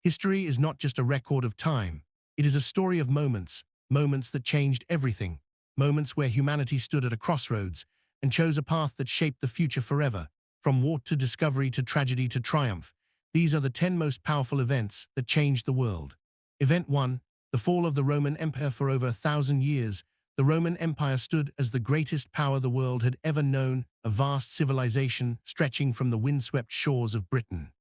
History is not just a record of time. It is a story of moments, moments that changed everything, moments where humanity stood at a crossroads and chose a path that shaped the future forever. From war to discovery to tragedy to triumph, these are the 10 most powerful events that changed the world. Event 1. The fall of the Roman Empire. For over 1,000 years, the Roman Empire stood as the greatest power the world had ever known, a vast civilization stretching from the windswept shores of Britain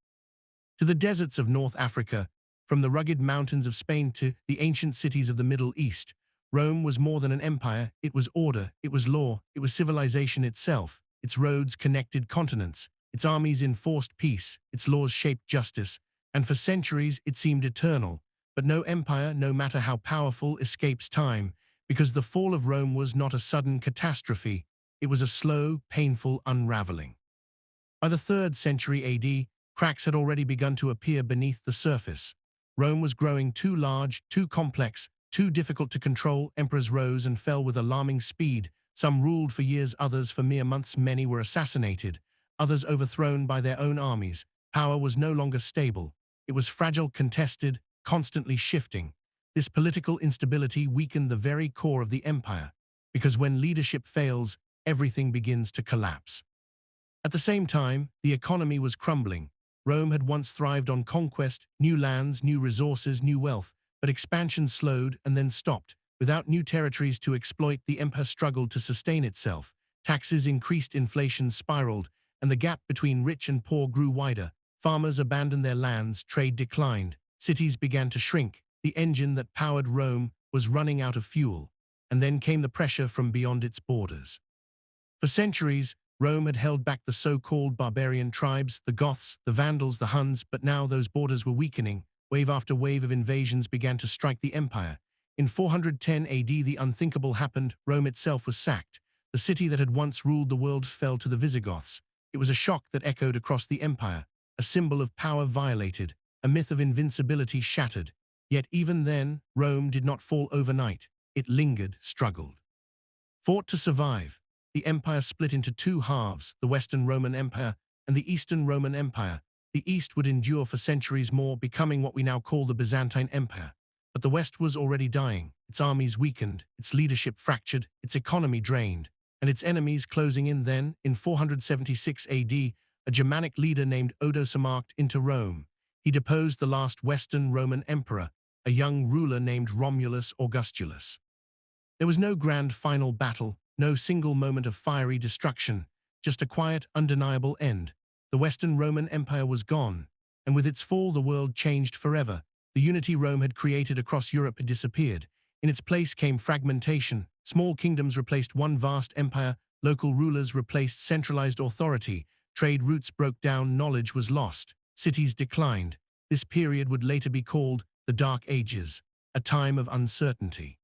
to the deserts of North Africa, from the rugged mountains of Spain to the ancient cities of the Middle East. Rome was more than an empire. It was order, it was law, it was civilization itself. Its roads connected continents, its armies enforced peace, its laws shaped justice, and for centuries it seemed eternal. But no empire, no matter how powerful, escapes time, because the fall of Rome was not a sudden catastrophe. It was a slow, painful unraveling. By the 3rd century AD, cracks had already begun to appear beneath the surface. Rome was growing too large, too complex, too difficult to control. Emperors rose and fell with alarming speed. Some ruled for years, others for mere months. Many were assassinated, others overthrown by their own armies. Power was no longer stable. It was fragile, contested, constantly shifting. This political instability weakened the very core of the empire, because when leadership fails, everything begins to collapse. At the same time, the economy was crumbling. Rome had once thrived on conquest, new lands, new resources, new wealth, but expansion slowed and then stopped. Without new territories to exploit, the empire struggled to sustain itself. Taxes increased, inflation spiraled, and the gap between rich and poor grew wider. Farmers abandoned their lands, trade declined, cities began to shrink. The engine that powered Rome was running out of fuel, and then came the pressure from beyond its borders. For centuries, Rome had held back the so-called barbarian tribes, the Goths, the Vandals, the Huns, but now those borders were weakening. Wave after wave of invasions began to strike the empire. In 410 AD, the unthinkable happened. Rome itself was sacked. The city that had once ruled the world fell to the Visigoths. It was a shock that echoed across the empire, a symbol of power violated, a myth of invincibility shattered. Yet even then, Rome did not fall overnight. It lingered, struggled, fought to survive. The empire split into two halves, the Western Roman Empire and the Eastern Roman Empire. The East would endure for centuries more, becoming what we now call the Byzantine Empire. But the West was already dying. Its armies weakened, its leadership fractured, its economy drained, and its enemies closing in. Then, in 476 AD, a Germanic leader named Odoacer marched into Rome. He deposed the last Western Roman emperor, a young ruler named Romulus Augustulus. There was no grand final battle, no single moment of fiery destruction, just a quiet, undeniable end. The Western Roman Empire was gone, and with its fall the world changed forever. The unity Rome had created across Europe had disappeared. In its place came fragmentation. Small kingdoms replaced one vast empire, local rulers replaced centralized authority, trade routes broke down, knowledge was lost, cities declined. This period would later be called the Dark Ages, a time of uncertainty,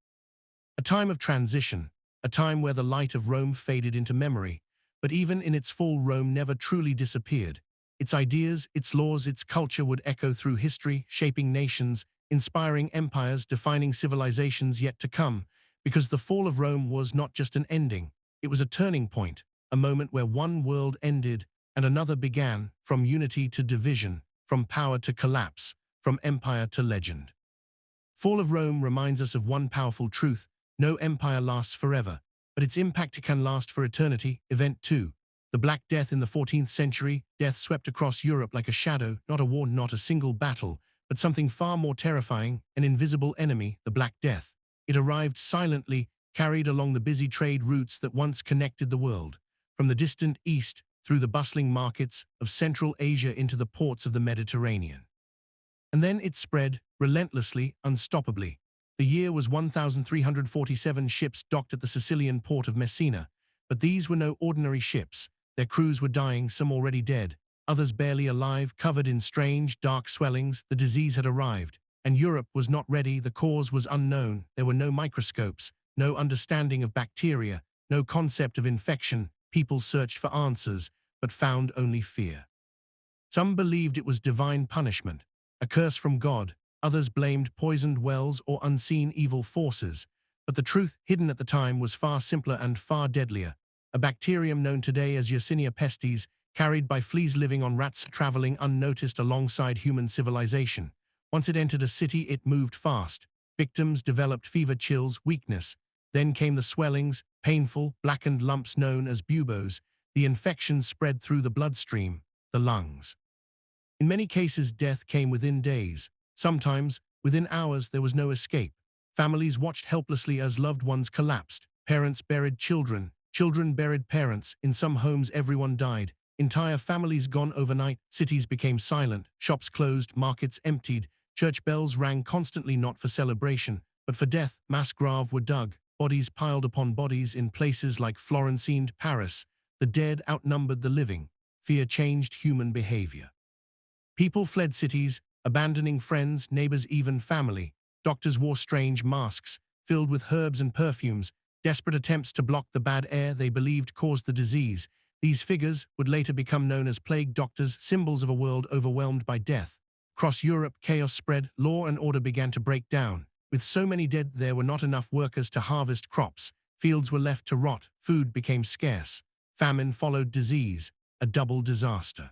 a time of transition, a time where the light of Rome faded into memory. But even in its fall, Rome never truly disappeared. Its ideas, its laws, its culture would echo through history, shaping nations, inspiring empires, defining civilizations yet to come. Because the fall of Rome was not just an ending, it was a turning point, a moment where one world ended and another began, from unity to division, from power to collapse, from empire to legend. Fall of Rome reminds us of one powerful truth: no empire lasts forever, but its impact can last for eternity. Event 2. The Black Death. In the 14th century, death swept across Europe like a shadow, not a war, not a single battle, but something far more terrifying, an invisible enemy, the Black Death. It arrived silently, carried along the busy trade routes that once connected the world, from the distant east through the bustling markets of Central Asia into the ports of the Mediterranean. And then it spread, relentlessly, unstoppably. The year was 1347. Ships docked at the Sicilian port of Messina, but these were no ordinary ships. Their crews were dying, some already dead, others barely alive, covered in strange, dark swellings. The disease had arrived, and Europe was not ready. The cause was unknown. There were no microscopes, no understanding of bacteria, no concept of infection. People searched for answers, but found only fear. Some believed it was divine punishment, a curse from God. Others blamed poisoned wells or unseen evil forces. But the truth, hidden at the time, was far simpler and far deadlier. A bacterium known today as Yersinia pestis, carried by fleas living on rats, traveling unnoticed alongside human civilization. Once it entered a city, it moved fast. Victims developed fever, chills, weakness. Then came the swellings, painful, blackened lumps known as buboes. The infection spread through the bloodstream, the lungs. In many cases, death came within days. Sometimes, within hours, there was no escape. Families watched helplessly as loved ones collapsed. Parents buried children. Children buried parents. In some homes, everyone died. Entire families gone overnight. Cities became silent. Shops closed. Markets emptied. Church bells rang constantly, not for celebration, but for death. Mass graves were dug. Bodies piled upon bodies in places like Florence and Paris. The dead outnumbered the living. Fear changed human behavior. People fled cities, abandoning friends, neighbors, even family. Doctors wore strange masks, filled with herbs and perfumes, desperate attempts to block the bad air they believed caused the disease. These figures would later become known as plague doctors, symbols of a world overwhelmed by death. Across Europe, chaos spread, law and order began to break down. With so many dead, there were not enough workers to harvest crops. Fields were left to rot, food became scarce. Famine followed disease, a double disaster.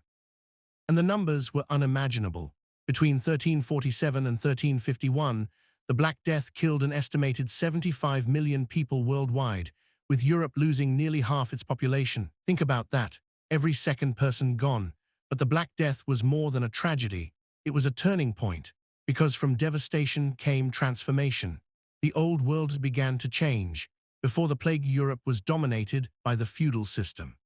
And the numbers were unimaginable. Between 1347 and 1351, the Black Death killed an estimated 75 million people worldwide, with Europe losing nearly half its population. Think about that. Every second person gone. But the Black Death was more than a tragedy. It was a turning point, because from devastation came transformation. The old world began to change. Before the plague, Europe was dominated by the feudal system.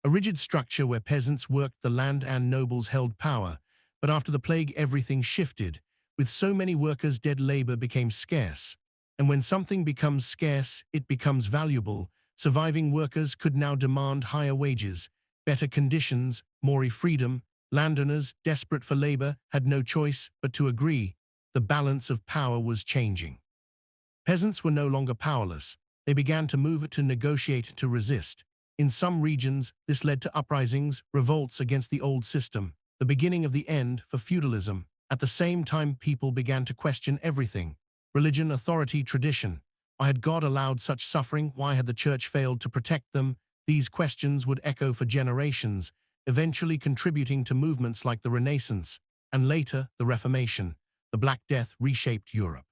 A rigid structure where peasants worked the land and nobles held power. But after the plague, everything shifted. With so many workers, dead labor became scarce. And when something becomes scarce, it becomes valuable. Surviving workers could now demand higher wages, better conditions, more freedom. Landowners, desperate for labor, had no choice but to agree. The balance of power was changing. Peasants were no longer powerless. They began to move, to negotiate, to resist. In some regions, this led to uprisings, revolts against the old system, the beginning of the end for feudalism. At the same time, people began to question everything: religion, authority, tradition. Why had God allowed such suffering? Why had the church failed to protect them? These questions would echo for generations, eventually contributing to movements like the Renaissance and later the Reformation. The Black Death reshaped Europe.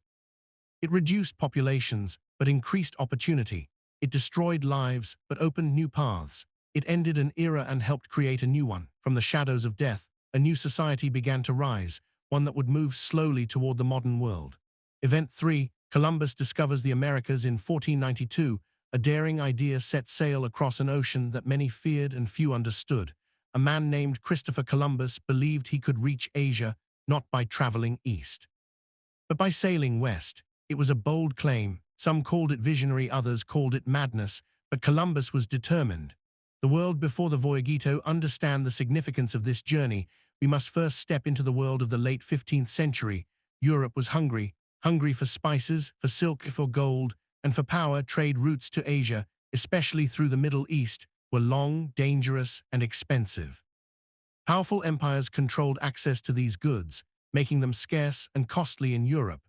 It reduced populations, but increased opportunity. It destroyed lives, but opened new paths. It ended an era and helped create a new one. From the shadows of death, a new society began to rise, one that would move slowly toward the modern world. Event 3, Columbus discovers the Americas in 1492. A daring idea set sail across an ocean that many feared and few understood. A man named Christopher Columbus believed he could reach Asia not by traveling east, but by sailing west. It was a bold claim. Some called it visionary, others called it madness, but Columbus was determined. The world before the voyage. To understand the significance of this journey, we must first step into the world of the late 15th century. Europe was hungry for spices, for silk, for gold, and for power. Trade routes to Asia, especially through the Middle East, were long, dangerous, and expensive. Powerful empires controlled access to these goods, making them scarce and costly in Europe.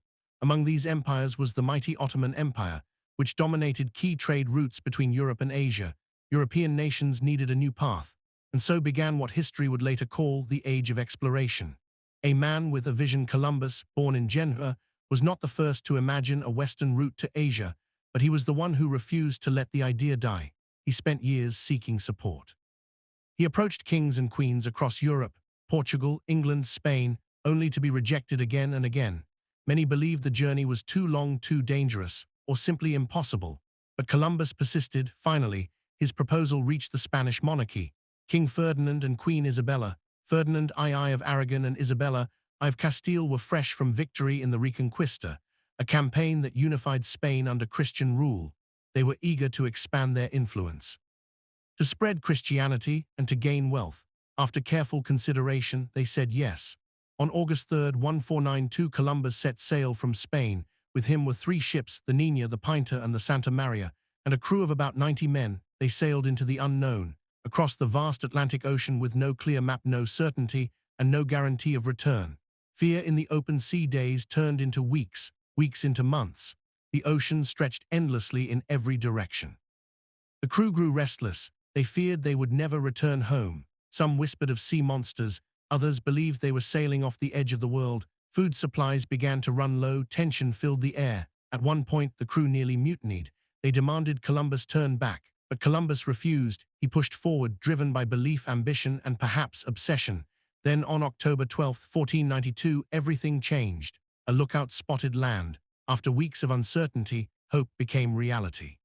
Among these empires was the mighty Ottoman Empire, which dominated key trade routes between Europe and Asia. European nations needed a new path, and so began what history would later call the Age of Exploration. A man with a vision, Columbus, born in Genoa, was not the first to imagine a western route to Asia, but he was the one who refused to let the idea die. He spent years seeking support. He approached kings and queens across Europe, Portugal, England, Spain, only to be rejected again and again. Many believed the journey was too long, too dangerous, or simply impossible. But Columbus persisted. Finally, his proposal reached the Spanish monarchy. King Ferdinand and Queen Isabella. Ferdinand II of Aragon and Isabella I of Castile were fresh from victory in the Reconquista, a campaign that unified Spain under Christian rule. They were eager to expand their influence, to spread Christianity, and to gain wealth. After careful consideration, they said yes. On August 3, 1492, Columbus set sail from Spain. With him were 3 ships, the Nina, the Pinta, and the Santa Maria, and a crew of about 90 men. They sailed into the unknown, across the vast Atlantic Ocean with no clear map, no certainty, and no guarantee of return. Fear in the open sea. Days turned into weeks, weeks into months. The ocean stretched endlessly in every direction. The crew grew restless. They feared they would never return home. Some whispered of sea monsters. Others believed they were sailing off the edge of the world. Food supplies began to run low, tension filled the air. At one point, the crew nearly mutinied. They demanded Columbus turn back, but Columbus refused. He pushed forward, driven by belief, ambition, and perhaps obsession. Then, on October 12, 1492, everything changed. A lookout spotted land. After weeks of uncertainty, hope became reality.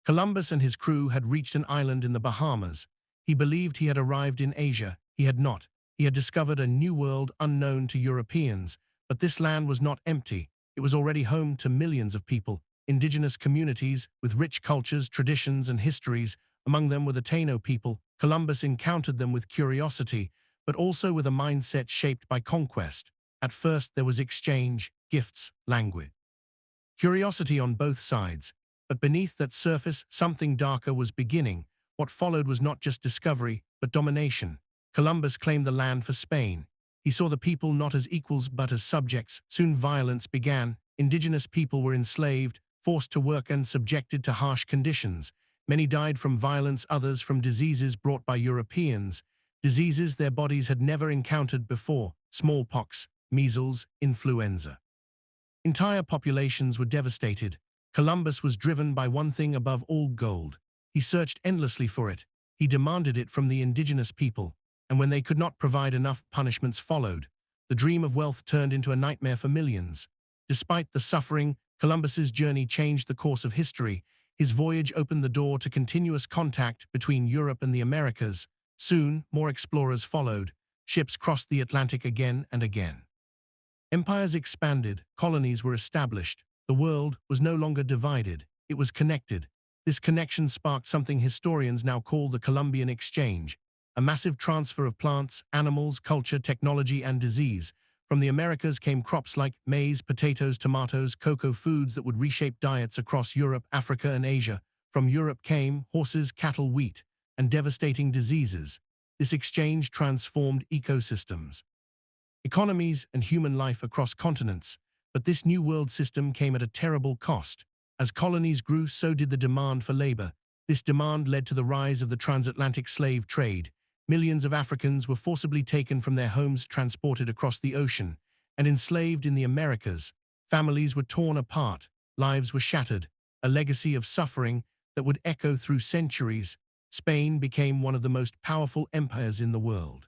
Columbus and his crew had reached an island in the Bahamas. He believed he had arrived in Asia. He had not. He had discovered a new world unknown to Europeans. But this land was not empty. It was already home to millions of people, indigenous communities with rich cultures, traditions, and histories. Among them were the Taino people. Columbus encountered them with curiosity, but also with a mindset shaped by conquest. At first, there was exchange, gifts, language. Curiosity on both sides. But beneath that surface, something darker was beginning. What followed was not just discovery, but domination. Columbus claimed the land for Spain. He saw the people not as equals but as subjects. Soon violence began. Indigenous people were enslaved, forced to work and subjected to harsh conditions. Many died from violence, others from diseases brought by Europeans. Diseases their bodies had never encountered before: smallpox, measles, influenza. Entire populations were devastated. Columbus was driven by one thing above all: gold. He searched endlessly for it. He demanded it from the indigenous people. And when they could not provide enough, punishments followed. The dream of wealth turned into a nightmare for millions. Despite the suffering, Columbus's journey changed the course of history. His voyage opened the door to continuous contact between Europe and the Americas. Soon, more explorers followed. Ships crossed the Atlantic again and again. Empires expanded, colonies were established. The world was no longer divided, it was connected. This connection sparked something historians now call the Columbian Exchange, a massive transfer of plants, animals, culture, technology, and disease. From the Americas came crops like maize, potatoes, tomatoes, cocoa, foods that would reshape diets across Europe, Africa, and Asia. From Europe came horses, cattle, wheat, and devastating diseases. This exchange transformed ecosystems, economies, and human life across continents. But this new world system came at a terrible cost. As colonies grew, so did the demand for labor. This demand led to the rise of the transatlantic slave trade. Millions of Africans were forcibly taken from their homes, transported across the ocean, and enslaved in the Americas. Families were torn apart, lives were shattered, a legacy of suffering that would echo through centuries. Spain became one of the most powerful empires in the world.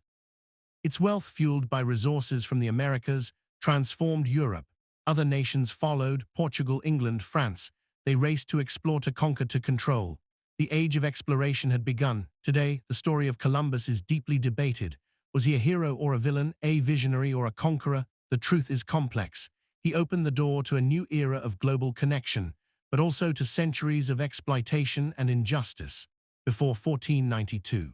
Its wealth, fueled by resources from the Americas, transformed Europe. Other nations followed: Portugal, England, France. They raced to explore, to conquer, to control. The age of exploration had begun. Today, the story of Columbus is deeply debated. Was he a hero or a villain, a visionary or a conqueror? The truth is complex. He opened the door to a new era of global connection, but also to centuries of exploitation and injustice. Before 1492,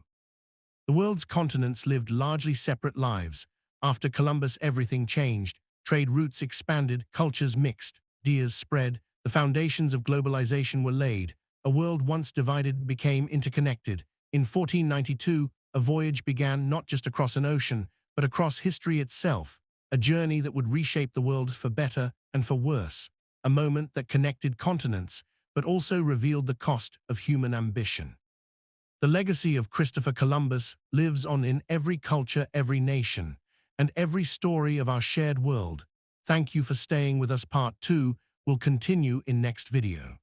the world's continents lived largely separate lives. After Columbus, everything changed. Trade routes expanded, cultures mixed, ideas spread. The foundations of globalization were laid. A world once divided became interconnected. In 1492, a voyage began, not just across an ocean, but across history itself, a journey that would reshape the world for better and for worse, a moment that connected continents, but also revealed the cost of human ambition. The legacy of Christopher Columbus lives on in every culture, every nation, and every story of our shared world. Thank you for staying with us. Part 2 will continue in next video.